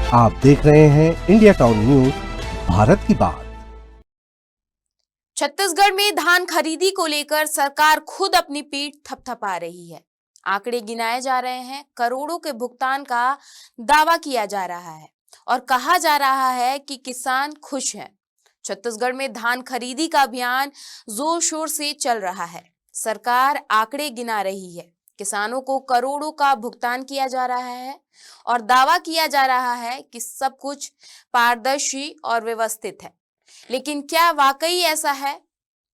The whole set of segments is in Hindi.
आप देख रहे हैं इंडिया टाउन न्यूज, भारत की बात। छत्तीसगढ़ में धान खरीदी को लेकर सरकार खुद अपनी पीठ थपथपा रही है। आंकड़े गिनाए जा रहे हैं, करोड़ों के भुगतान का दावा किया जा रहा है और कहा जा रहा है कि किसान खुश हैं। छत्तीसगढ़ में धान खरीदी का अभियान जोर शोर से चल रहा है। सरकार आंकड़े गिना रही है, किसानों को करोड़ों का भुगतान किया जा रहा है और दावा किया जा रहा है कि सब कुछ पारदर्शी और व्यवस्थित है। लेकिन क्या वाकई ऐसा है?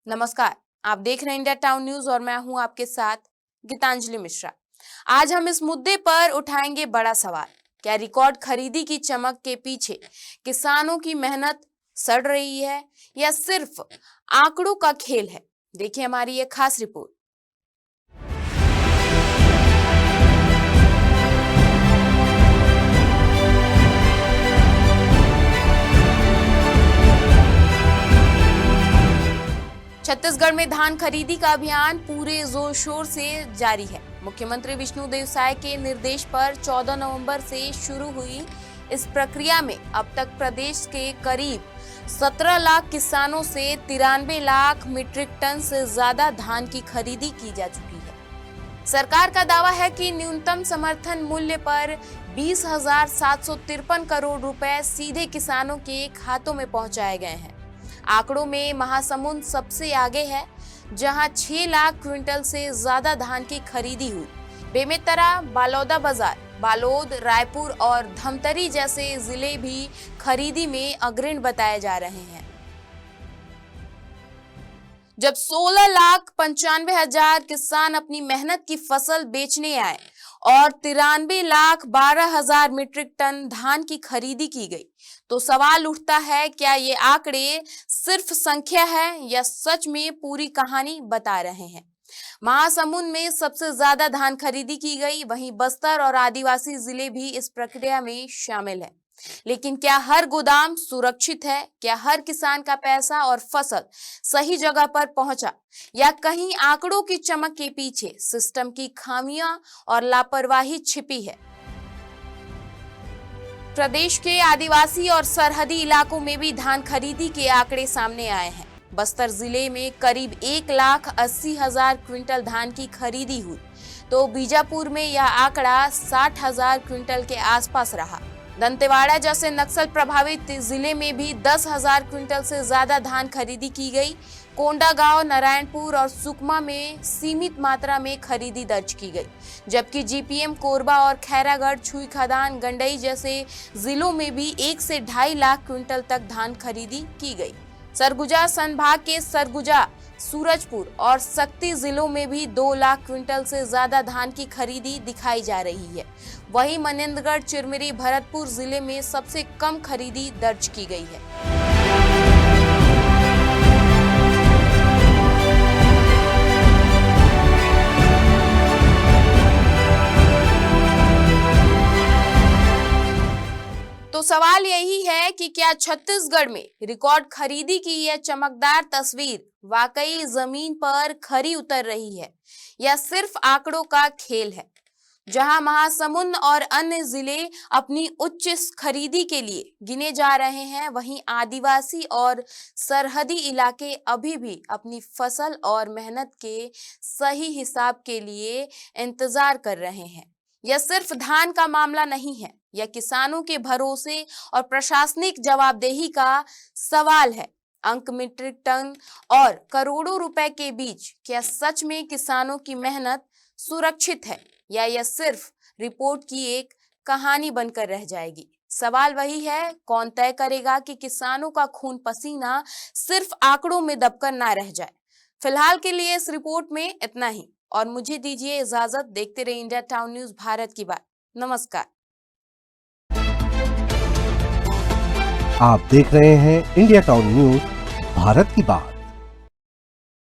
नमस्कार, आप देख रहे हैं इंडिया टाउन न्यूज और मैं हूं आपके साथ गीतांजलि मिश्रा। आज हम इस मुद्दे पर उठाएंगे बड़ा सवाल। क्या रिकॉर्ड खरीदी की चमक के पीछे किसानों की मेहनत सड़ रही है या सिर्फ आंकड़ों का खेल है? देखिए हमारी ये खास रिपोर्ट। छत्तीसगढ़ में धान खरीदी का अभियान पूरे जोर शोर से जारी है। मुख्यमंत्री विष्णुदेव साय के निर्देश पर 14 नवंबर से शुरू हुई इस प्रक्रिया में अब तक प्रदेश के करीब 17 लाख किसानों से 93 लाख मीट्रिक टन से ज्यादा धान की खरीदी की जा चुकी है। सरकार का दावा है कि न्यूनतम समर्थन मूल्य पर 20,753 करोड़ रुपए सीधे किसानों के खातों में पहुंचाए गए हैं। आंकड़ों में महासमुंद सबसे आगे है, जहां 6 लाख क्विंटल से ज्यादा धान की खरीदी हुई। बेमेतरा, बालोदाबाजार, बालोद, रायपुर और धमतरी जैसे जिले भी खरीदी में अग्रणी बताए जा रहे हैं। जब 16,95,000 किसान अपनी मेहनत की फसल बेचने आए और 93,12,000 मीट्रिक टन धान की खरीदी की गई, तो सवाल उठता है, क्या ये आंकड़े सिर्फ संख्या है या सच में पूरी कहानी बता रहे हैं? महासमुंद में सबसे ज्यादा धान खरीदी की गई, वहीं बस्तर और आदिवासी जिले भी इस प्रक्रिया में शामिल है। लेकिन क्या हर गोदाम सुरक्षित है? क्या हर किसान का पैसा और फसल सही जगह पर पहुंचा, या कहीं आंकड़ों की चमक के पीछे सिस्टम की खामियां और लापरवाही छिपी है? प्रदेश के आदिवासी और सरहदी इलाकों में भी धान खरीदी के आंकड़े सामने आए हैं। बस्तर जिले में करीब 1,80,000 क्विंटल धान की खरीदी हुई, तो बीजापुर में यह आंकड़ा 60,000 क्विंटल के आसपास रहा। दंतेवाड़ा जैसे नक्सल प्रभावित जिले में भी 10,000 क्विंटल से ज्यादा धान खरीदी की गई। कोंडागांव, नारायणपुर और सुकमा में सीमित मात्रा में खरीदी दर्ज की गई, जबकि जीपीएम, कोरबा और खैरागढ़, छुई खदान, गंडई जैसे जिलों में भी 1 से 2.5 लाख क्विंटल तक धान खरीदी की गई। सरगुजा संभाग के सरगुजा, सूरजपुर और सक्ती जिलों में भी 2 लाख क्विंटल से ज्यादा धान की खरीदी दिखाई जा रही है। वहीं मनेंद्रगढ़, चिरमिरी, भरतपुर जिले में सबसे कम खरीदी दर्ज की गई है। तो सवाल यही है कि क्या छत्तीसगढ़ में रिकॉर्ड खरीदी की यह चमकदार तस्वीर वाकई जमीन पर खरी उतर रही है या सिर्फ आंकड़ों का खेल है? जहां महासमुंद और अन्य जिले अपनी उच्च खरीदी के लिए गिने जा रहे हैं, वहीं आदिवासी और सरहदी इलाके अभी भी अपनी फसल और मेहनत के सही हिसाब के लिए इंतजार कर रहे हैं। यह सिर्फ धान का मामला नहीं है, यह किसानों के भरोसे और प्रशासनिक जवाबदेही का सवाल है। अंक, मीट्रिक टन और करोड़ों रुपए के बीच क्या सच में किसानों की मेहनत सुरक्षित है, या यह सिर्फ रिपोर्ट की एक कहानी बनकर रह जाएगी? सवाल वही है, कौन तय करेगा कि किसानों का खून पसीना सिर्फ आंकड़ों में दबकर ना रह जाए? फिलहाल के लिए इस रिपोर्ट में इतना ही और मुझे दीजिए इजाजत। देखते रहिए इंडिया टाउन न्यूज, भारत की बात। नमस्कार। आप देख रहे हैं इंडिया टाउन न्यूज, भारत की बात।